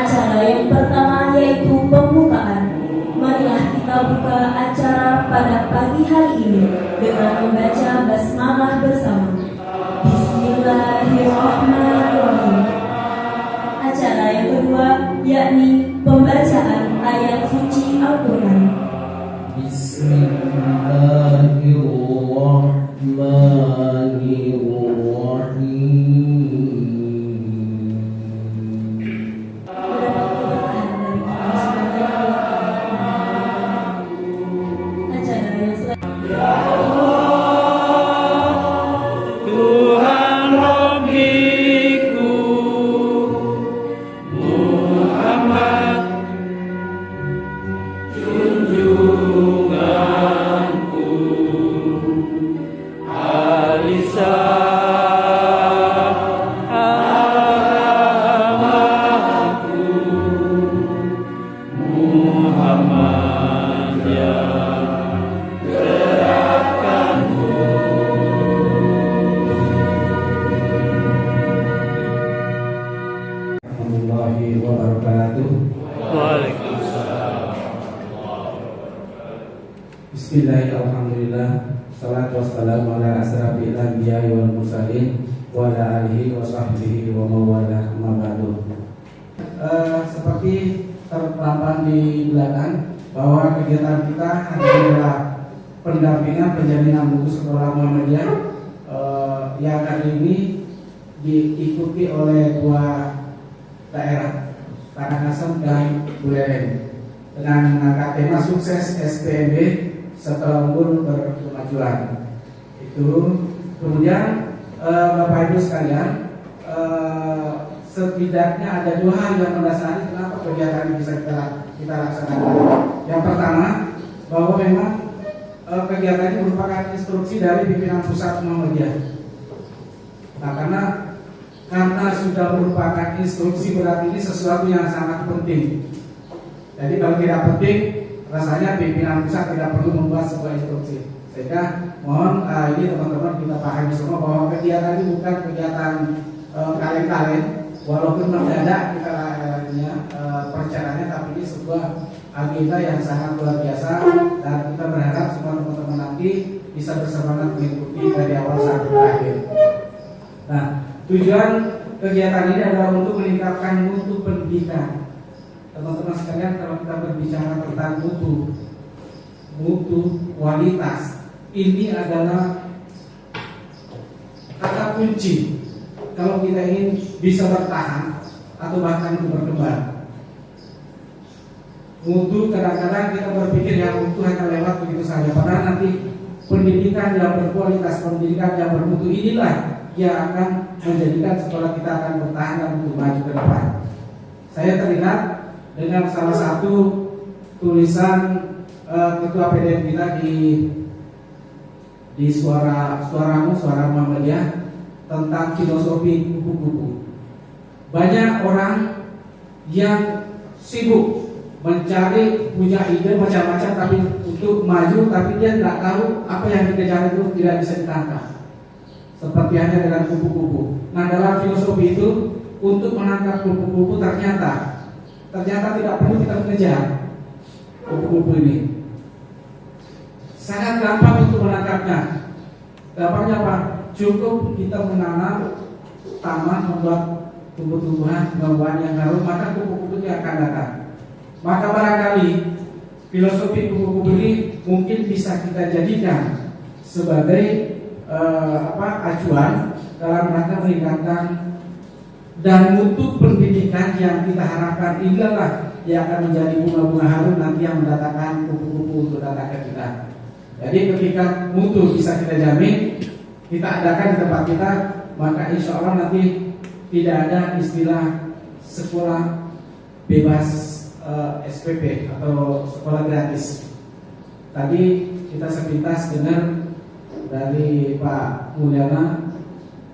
acara yang pertama yaitu pembukaan. Marilah kita buka acara pada pagi hari ini dengan membaca basmalah bersama. Bismillahirrahmanirrahim. Acara yang kedua yakni pembacaan ayat suci Al-Quran. Bismillahirrahmanirrahim. Bismillahirrahmanirrahim. Salatu wassalamu ala asrafil anbiya'i wal mursalin wa ala alihi wa sahbihi wa mawalah amma ba'du. Seperti terpampang di belakang bahwa kegiatan kita adalah pendampingan penjaminan mutu sekolah Muhammadiyah yang kali ini diikuti oleh dua daerah, Karangasem dan Buleleng, dengan mengangkat tema sukses SPMB setelah unggul berkemajuan. Itu kemudian Bapak Ibu sekalian, setidaknya ada dua hal yang mendasari kenapa kegiatan ini bisa kita laksanakan. Yang pertama, bahwa memang kegiatan ini merupakan instruksi dari pimpinan pusat Muhammadiyah. Nah, karena sudah merupakan instruksi, berarti ini sesuatu yang sangat penting. Jadi kalau tidak penting, rasanya pimpinan pusat tidak perlu membuat sebuah instruksi. Sehingga mohon ini teman-teman kita pahami semua bahwa kegiatan ini bukan kegiatan kaleng-kaleng, walaupun mendadak kita perencanaannya, tapi ini sebuah agenda yang sangat luar biasa, dan kita berharap semua teman-teman nanti bisa bersemangat mengikuti dari awal sampai akhir. Nah, tujuan kegiatan ini adalah untuk meningkatkan mutu pendidikan. Teman-teman sekalian, kalau kita berbicara tentang mutu kualitas, ini adalah kata kunci kalau kita ingin bisa bertahan atau bahkan untuk berkembang. Mutu, kadang-kadang kita berpikir yang mutu hanya lewat begitu saja, padahal nanti pendidikan yang berkualitas, pendidikan yang bermutu inilah yang akan menjadikan sekolah kita akan bertahan dan untuk maju ke depan. Saya teringat dengan salah satu tulisan ketua PDM kita di suara Muhammadiyah tentang filosofi kupu-kupu. Banyak orang yang sibuk mencari, punya ide macam-macam, tapi untuk maju, tapi dia tidak tahu apa yang dikejar itu tidak bisa ditangkap. Seperti hanya dengan kupu-kupu. Nah, dalam filosofi itu, untuk menangkap kupu-kupu ternyata tidak perlu kita mengejar kupu-kupu ini. Sangat gampang untuk menangkapnya. Gampangnya apa? Cukup kita menanam taman, membuat tumbuh-tumbuhan, buah-buahan yang harum, maka kupu-kupu itu akan datang. Maka barangkali filosofi kupu-kupu ini mungkin bisa kita jadikan sebagai acuan dalam rangka meningkatkan dan mutu pendidikan yang kita harapkan. Inilah yang akan menjadi bunga-bunga harum nanti yang mendatangkan kupu-kupu untuk datang ke kita. Jadi ketika mutu bisa kita jamin, kita adakan di tempat kita, maka insya Allah nanti tidak ada istilah sekolah bebas SPP atau sekolah gratis. Tadi kita sepintas dengar dari Pak Mulyana,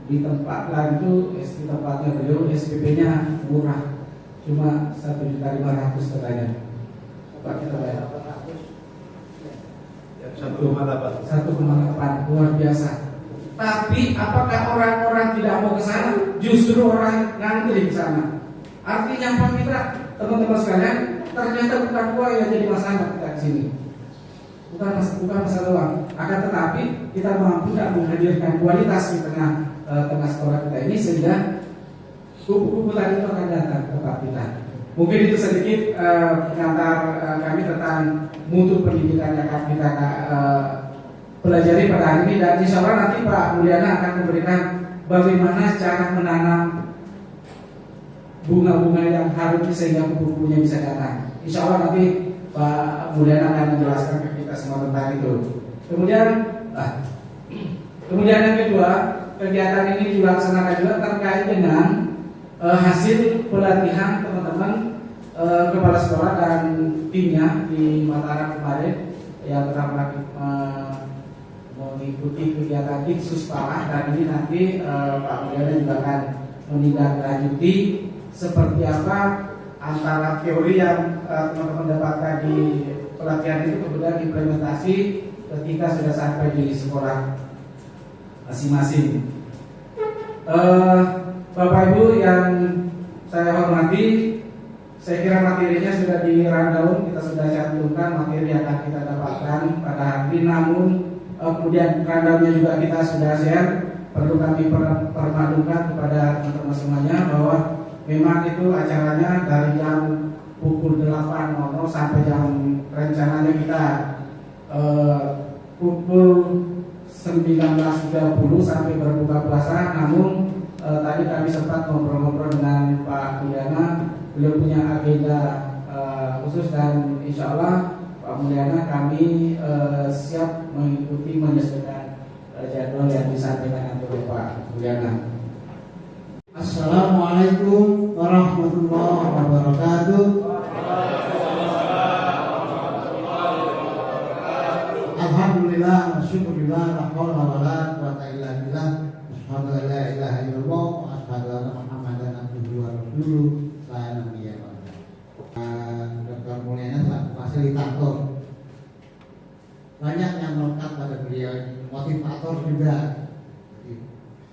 di tempat lain itu di tempatnya beliau SPP-nya murah, cuma 1.500.000 katanya. Pak kita bayar 1,8, luar biasa. Tapi apakah orang-orang tidak mau ke sana? Justru orang ngantri ke sana. Artinya apa, kita teman-teman sekalian, ternyata bukan uang yang jadi masalah kita di sini. Bukan masalah uang. Akan tetapi kita mampu tidak menghadirkan kualitas di tengah sekolah kita ini, sehingga kupu-kupu tadi itu akan datang ke tempat kita. Mungkin itu sedikit pengantar kami tentang mutu pendidikan yang akan kita pelajari pada hari ini, dan insya Allah nanti Pak Mulyana akan memberikan bagaimana cara menanam bunga-bunga yang harum sehingga kupu-kupunya bisa datang. Insya Allah nanti Pak Mulyana akan menjelaskan ke kita semua tentang itu. Kemudian yang kedua, kegiatan ini dilaksanakan juga terkait dengan hasil pelatihan teman-teman kepala sekolah dan timnya di Mataram kemarin yang telah mengikuti kegiatan Diksus Palah, dan ini nanti Pak Mulyana juga akan menindaklanjuti seperti apa antara teori yang teman-teman dapatkan di pelatihan itu kemudian implementasi ketika sudah sampai di sekolah masing-masing. Bapak Ibu yang saya hormati, saya kira materinya sudah di rundown, kita sudah cantumkan materi yang akan kita dapatkan pada hari ini. Namun kemudian rundownnya juga kita sudah share. Perlu kami permadukan kepada teman-teman semuanya bahwa memang itu acaranya dari jam pukul 8.00 sampai jam rencananya kita pukul 19.30 sampai berbuka puasa. Namun tadi kami sempat ngobrol-ngobrol dengan Pak Mulyana, beliau punya agenda khusus, dan insya Allah Pak Mulyana kami siap mengikuti menyesuaikan jadwal yang disampaikan oleh Pak Mulyana. Assalamualaikum warahmatullahi wabarakatuh. Alhamdulillah, syukurillah, la haula wala quwwata illa billah. Asyhadu an la ilaha illallah wa asyhadu anna Muhammadan abduhu wa rasuluh. La nabiyya ba'da. Dr. Mulyana selaku fasilitator. Banyak yang melekat pada beliau, motivator juga.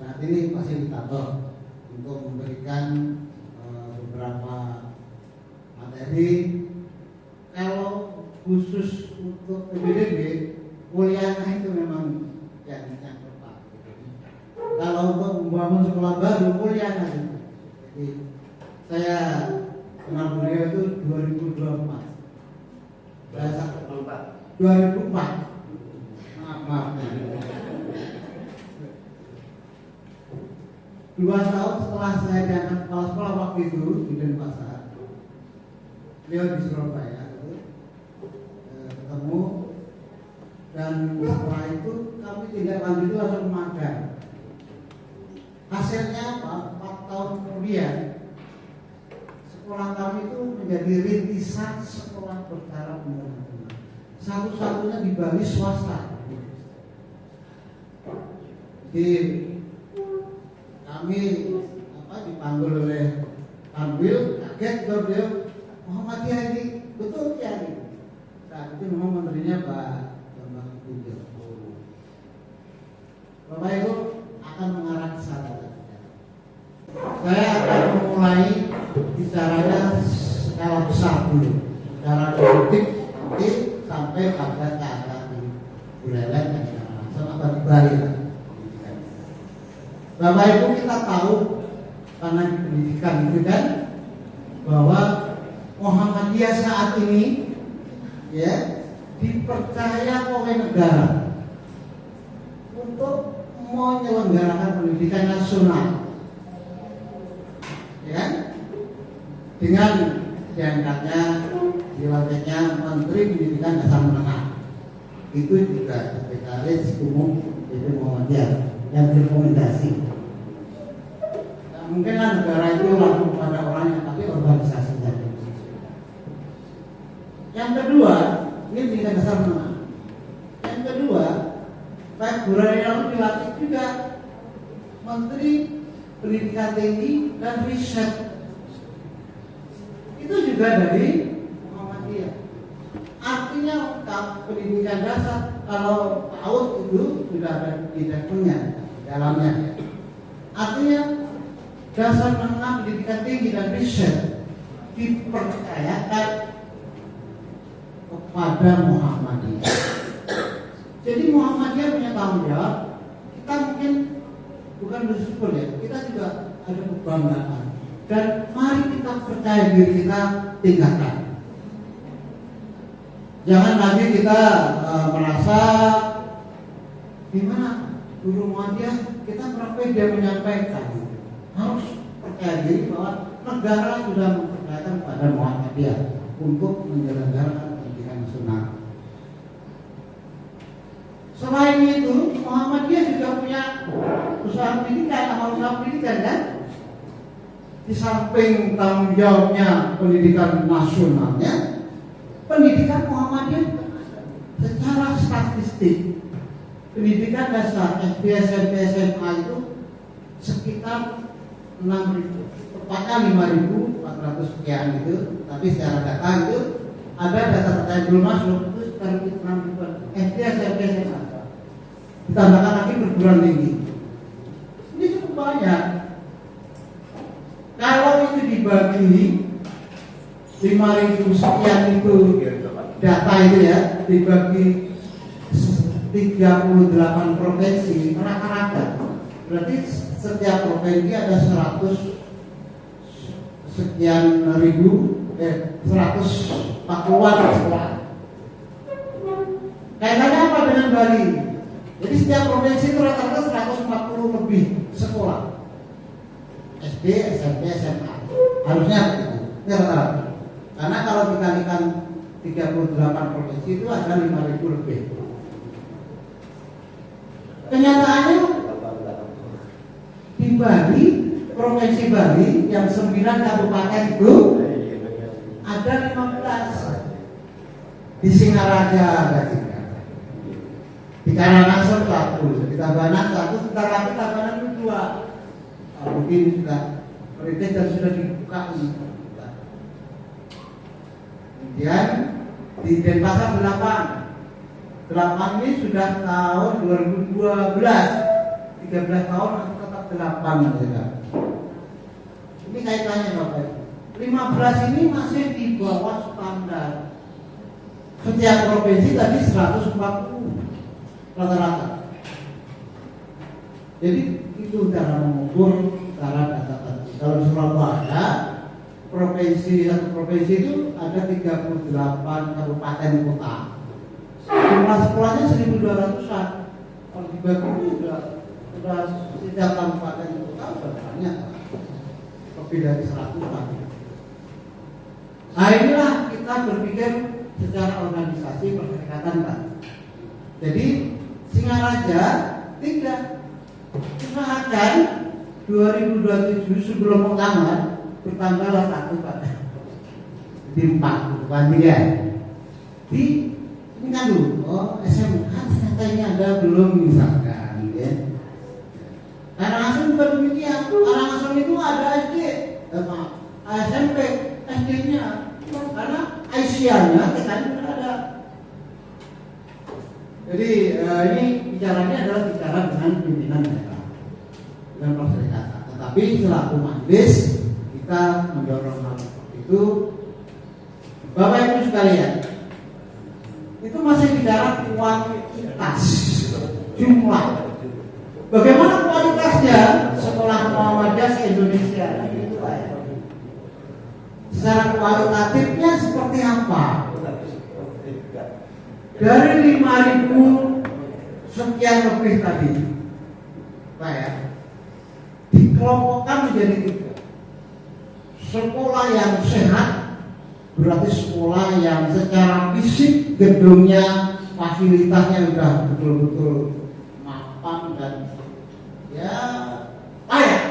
Saat ini fasilitator untuk memberikan beberapa materi. Kalau khusus untuk PBDB, Mulyana itu memang yang tepat. Kalau untuk membangun sekolah baru, Mulyana itu. Jadi saya kenal beliau itu 2024. 2004. Maaf. 2 tahun setelah saya diangkat kepala sekolah waktu itu di Denpasar, beliau di Surabaya ketemu, dan setelah itu kami tidak lanjut langsung magang. Hasilnya apa? 4 tahun kemudian sekolah kami itu menjadi rintisan sekolah bertaraf menengah, satu-satunya di Bali swasta. Di kami dipanggil oleh Tanwil, kaget beliau, Muhammadiyah ini betul ya ini. Saat itu memang menterinya Pak Bambang Pujol. Bapak Ibu akan mengarah ke sana. Saya akan memulai bicaranya skala besar dulu, secara politik nanti sampai pada keadaan di Buleleng dan langsung atau di Bali. Bapak Ibu, kita tahu karena di pendidikan itu kan bahwa Muhammadiyah saat ini ya dipercaya oleh negara untuk menyelenggarakan pendidikan nasional, ya, dengan diangkatnya dilantiknya Menteri Pendidikan Dasar Menengah. Itu juga Sekretaris Umum PP Muhammadiyah yang direkomendasi. Mungkin negara itu langsung pada orangnya, tapi organisasinya. Yang kedua, ini pendidikan dasar menengah. Yang kedua, Februari lalu dilatih juga Menteri Pendidikan Tinggi dan Riset. Itu juga dari Muhammadiyah. Artinya pendidikan dasar kalau PAUD itu sudah ada direkturnya dalamnya. Artinya dasar menengah, pendidikan tinggi dan riset dipercayakan kepada Muhammadiyah. Jadi Muhammadiyah punya tanggung jawab. Kita mungkin bukan bersyukur ya, kita juga ada kebanggaan. Dan mari kita percaya diri kita tingkatkan. Jangan lagi kita merasa gimana guru Muhammadiyah, kita berapa dia menyampaikan. Harus percaya diri bahwa negara sudah mempercayakan pada Muhammadiyah untuk menyelenggarakan pendidikan nasional. Selain itu, Muhammadiyah juga punya usaha pendidikan, amal usaha pendidikan kan? Di samping tanggung jawabnya pendidikan nasionalnya, pendidikan Muhammadiyah secara statistik pendidikan dasar SD, SMP, SMA itu sekitar 6.000, tepatnya 5.400 sekian itu. Tapi secara data itu ada data-data yang belum masuk itu sekitar 6.000 SD, SMP, SMA. Ditambahkan lagi perguruan tinggi. Ini cukup banyak. Kalau itu dibagi 5.000 sekian itu data itu ya, dibagi 38 provinsi rata-rata, berarti setiap provinsi ada 100 sekian ribu, 140-an sekolah. Kaitannya apa dengan Bali? Jadi setiap provinsi itu rata-rata 140 lebih sekolah, SD, SMP, SMA. Harusnya begitu. Ini rata-rata. Karena kalau dikalikan 38 provinsi itu ada 5.000 lebih. Kenyataannya di Bali, provinsi Bali yang 9 kabupaten itu ada 15. Di Singaraja ada 3, di Karangasem 1, di Tabanan 1, sebentar lagi Tabanan 2. Mungkin sudah politik dan sudah dibuka ini. Kemudian di Denpasar 8 ini sudah tahun 2012, 13 tahun masih tetap 8 ya. Ini kaitannya Bapak. 15 ini masih di bawah standar. Setiap provinsi tadi 140 rata-rata. Jadi itu cara mengukur, cara data tadi. Kalau Surabaya, satu provinsi itu ada 38 kabupaten kota. Jumlah sekolahnya 1.200-an. Kalau dibagi sudah setiap kabupaten kota sudah banyak, lebih dari 100-an. Nah inilah kita berpikir secara organisasi perserikatan Pak. Jadi Singaraja tidak usahakan 2027 sebelum muktamar bertambah 1 Pak. Di 4 bukan 3. Ini kan dulu, SMK ternyata ini ada belum misalkan ya. Karangasem juga demikian. Karangasem itu ada SD, SMP, SD-nya, karena Aisyahnya kita tidak ada. Jadi ini bicaranya adalah bicara dengan pimpinan daerah dan perserikatan. Tetapi selaku majelis kita mendorong hal seperti itu. Bapak Ibu sekalian, itu masih bicara kuantitas jumlah. Bagaimana kualitasnya sekolah Muhammadiyah se-Indonesia? Secara kualitatifnya seperti apa? Dari 5.000 sekian lebih tadi, Pak ya, dikelompokkan menjadi 3. Sekolah yang sehat berarti sekolah yang secara fisik gedungnya, fasilitasnya sudah betul-betul mapan dan ya layak.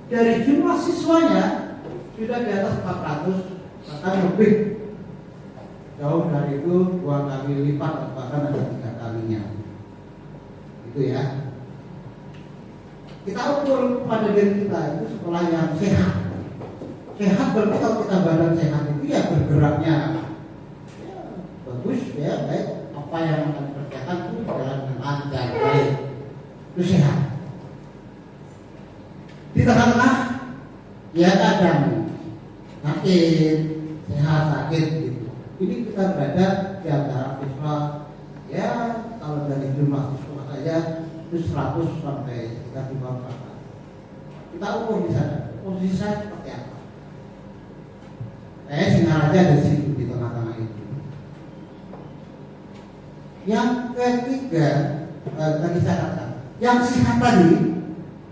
Dari jumlah siswanya sudah di atas 400, bahkan lebih. Jauh dari itu 2 kali lipat, bahkan ada 3 kalinya. Itu ya. Kita ukur pada diri kita itu sekolah yang sehat. Sehat berarti kalau kita badan sehat itu ya bergeraknya ya, bagus ya, baik. Apa yang akan dikerjakan itu berjalan dengan lancar, baik. Itu sehat. Di tengah-tengah ya kadang sakit, sehat sakit gitu. Ini kita berada di antara siswa, ya kalau dari jumlah siswa saja itu 100 sampai sekitar 500. Kita ukur di sana, posisi saya seperti apa. Saya Singaraja di situ di tengah-tengah itu. Yang ketiga, tadi saya katakan, yang sehat tadi,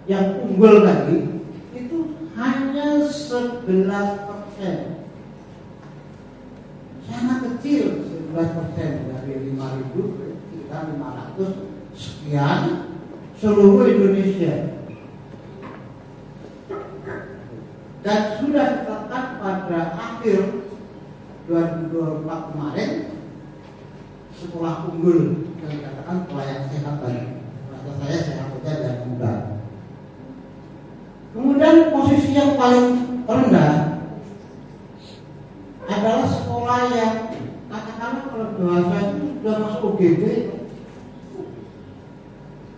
yang unggul tadi, itu hanya 11%. Sangat kecil, 11% dari 5.000, sekitar 500 sekian seluruh Indonesia. Dan sudah ditetapkan pada akhir 2024 kemarin sekolah unggul yang dikatakan pelayan sehat tadi. Rasa saya sehat saja dan mudah. Kemudian posisi yang paling rendah adalah sekolah yang katakanlah kalau bahasa itu sudah masuk UGD,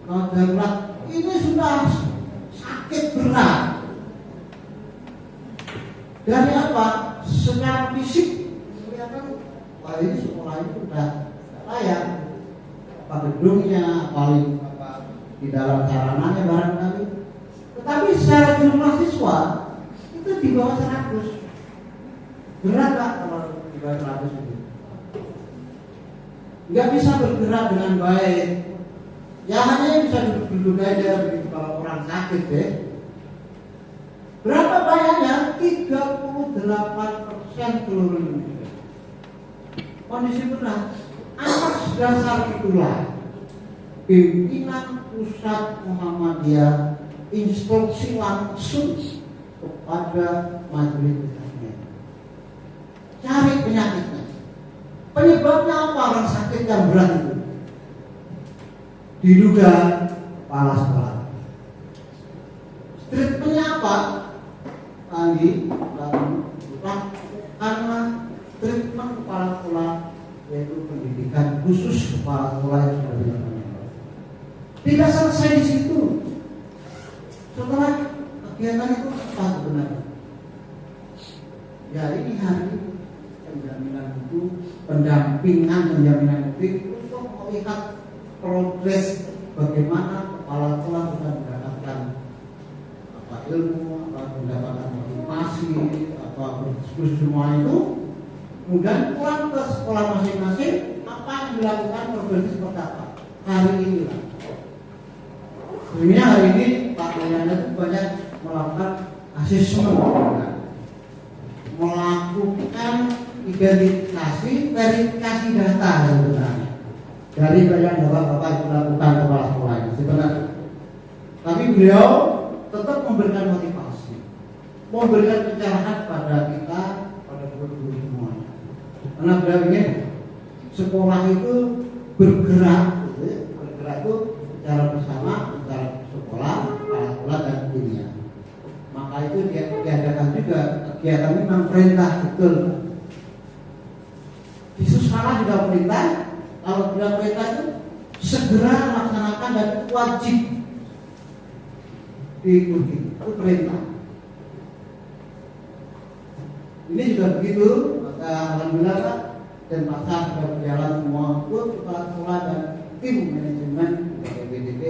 darurat, ini sudah sakit berat. Dari apa? Secara fisik kelihatan, wah ini sekolah itu sudah layak. Apa gedungnya, paling apa di dalam sarananya barangkali. Tetapi secara jumlah siswa itu di bawah 100. Berat nggak kalau di bawah 100 itu? Nggak bisa bergerak dengan baik. Ya hanya bisa duduk aja begitu kalau orang sakit deh. Berapa banyaknya? 38% seluruh Indonesia. Kondisi berat. Atas dasar itulah pimpinan pusat Muhammadiyah instruksi langsung kepada majelis taklim. Cari penyakitnya. Penyebabnya apa orang sakit yang berat itu? Diduga kepala sekolah. Treatmentnya apa? Tadi karena treatment kepala sekolah yaitu pendidikan khusus kepala sekolah yang sudah dilakukan. Tidak selesai di situ. Setelah kegiatan itu apa sebenarnya? Ya ini hari penjaminan itu, pendampingan penjaminan itu untuk melihat progres bagaimana kepala sekolah bisa mendapatkan apa ilmu, apa mendapatkan motivasi, apa berdiskusi semua itu. Kemudian pulang ke sekolah masing-masing, apa yang dilakukan progres seperti apa hari ini lah. Sebenarnya hari ini Pak Layana itu banyak melakukan asesmen, melakukan identifikasi, verifikasi data sebenarnya dari banyak bapak-bapak yang melakukan kepala sekolah ini sebenarnya. Tapi beliau tetap memberikan motivasi, memberikan pencerahan pada kita, pada guru-guru semua. Karena beliau ingin sekolah itu bergerak itu secara bersama antara sekolah, kepala sekolah dan dunia. Maka itu dia diadakan juga kegiatan ini memang perintah betul. Di sekolah juga perintah, kalau tidak perintah itu segera laksanakan dan wajib diikuti, itu perintah. Ini juga begitu, maka alhamdulillah Pak dan pasar sudah berjalan semua untuk kepala sekolah dan tim manajemen dari BDP,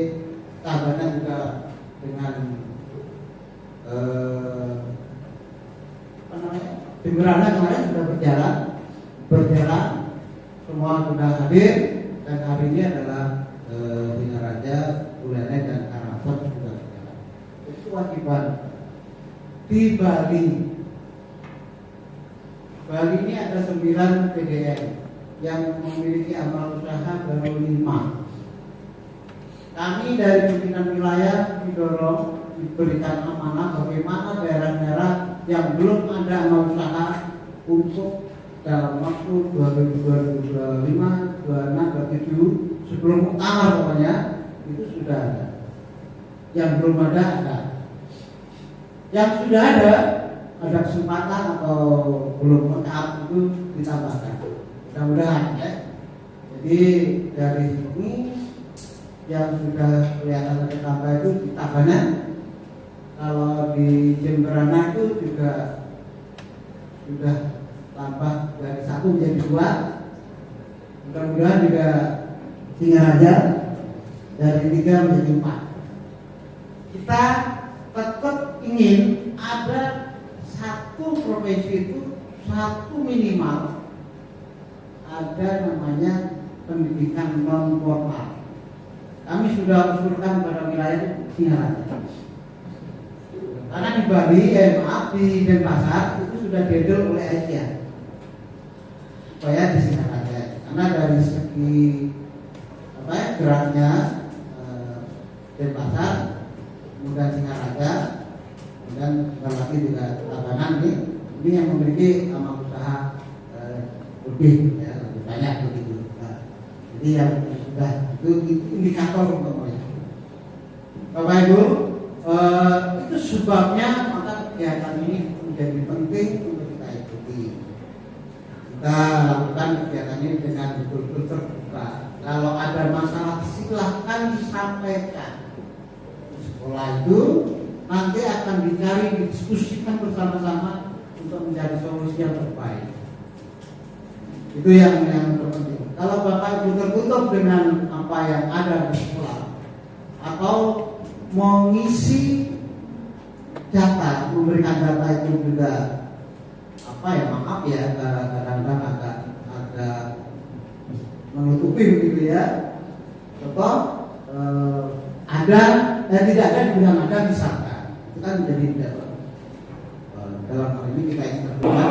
tambahnya juga dengan Jemberana kemarin sudah berjalan, semua sudah hadir dan hari ini adalah Singaraja, Buleleng dan Karangpot sudah berjalan. Itu kewajiban di Bali. Bali ini ada 9 PDN yang memiliki amal usaha baru 5. Kami dari pimpinan wilayah didorong diberikan amanah bagaimana daerah-daerah yang belum ada amal usaha untuk dalam waktu 2025, 26, 27 sebelum muktamar pokoknya itu sudah ada. Yang belum ada. Yang sudah ada kesempatan atau belum lengkap itu ditambahkan. Mudah-mudahan ya. Jadi dari sini yang sudah kelihatan tertambah itu ditambahnya. Kalau di Jemberana itu juga sudah tambah dari 1 menjadi 2. Mudah-mudahan juga Singaraja dari 3 menjadi 4. Kita tetap ingin ada satu provinsi itu satu minimal ada namanya pendidikan non formal. Kami sudah usulkan pada wilayah Singaraja. Karena di Bali, di Denpasar itu sudah diedor oleh Asia supaya di Singaraja. Karena dari segi geraknya Denpasar, kemudian Singaraja, kemudian lagi juga Tabanan ini yang memiliki amal usaha lebih banyak begitu. Jadi yang sudah itu indikator umpamanya. Bapak Ibu, itu sebabnya maka kegiatan ini menjadi penting untuk kita ikuti. Kita lakukan kegiatan ini dengan betul-betul terbuka. Kalau ada masalah silahkan disampaikan. Di sekolah itu nanti akan dicari, didiskusikan bersama-sama untuk mencari solusi yang terbaik. Itu yang terpenting. Kalau Bapak Ibu tertutup dengan apa yang ada di sekolah atau mengisi data, memberikan data itu juga maaf ya, kadang-kadang agak menutupi begitu ya. Contoh ada dan tidak ada dibilang ada misalkan, itu kan menjadi dalam hal ini kita ingin terbuka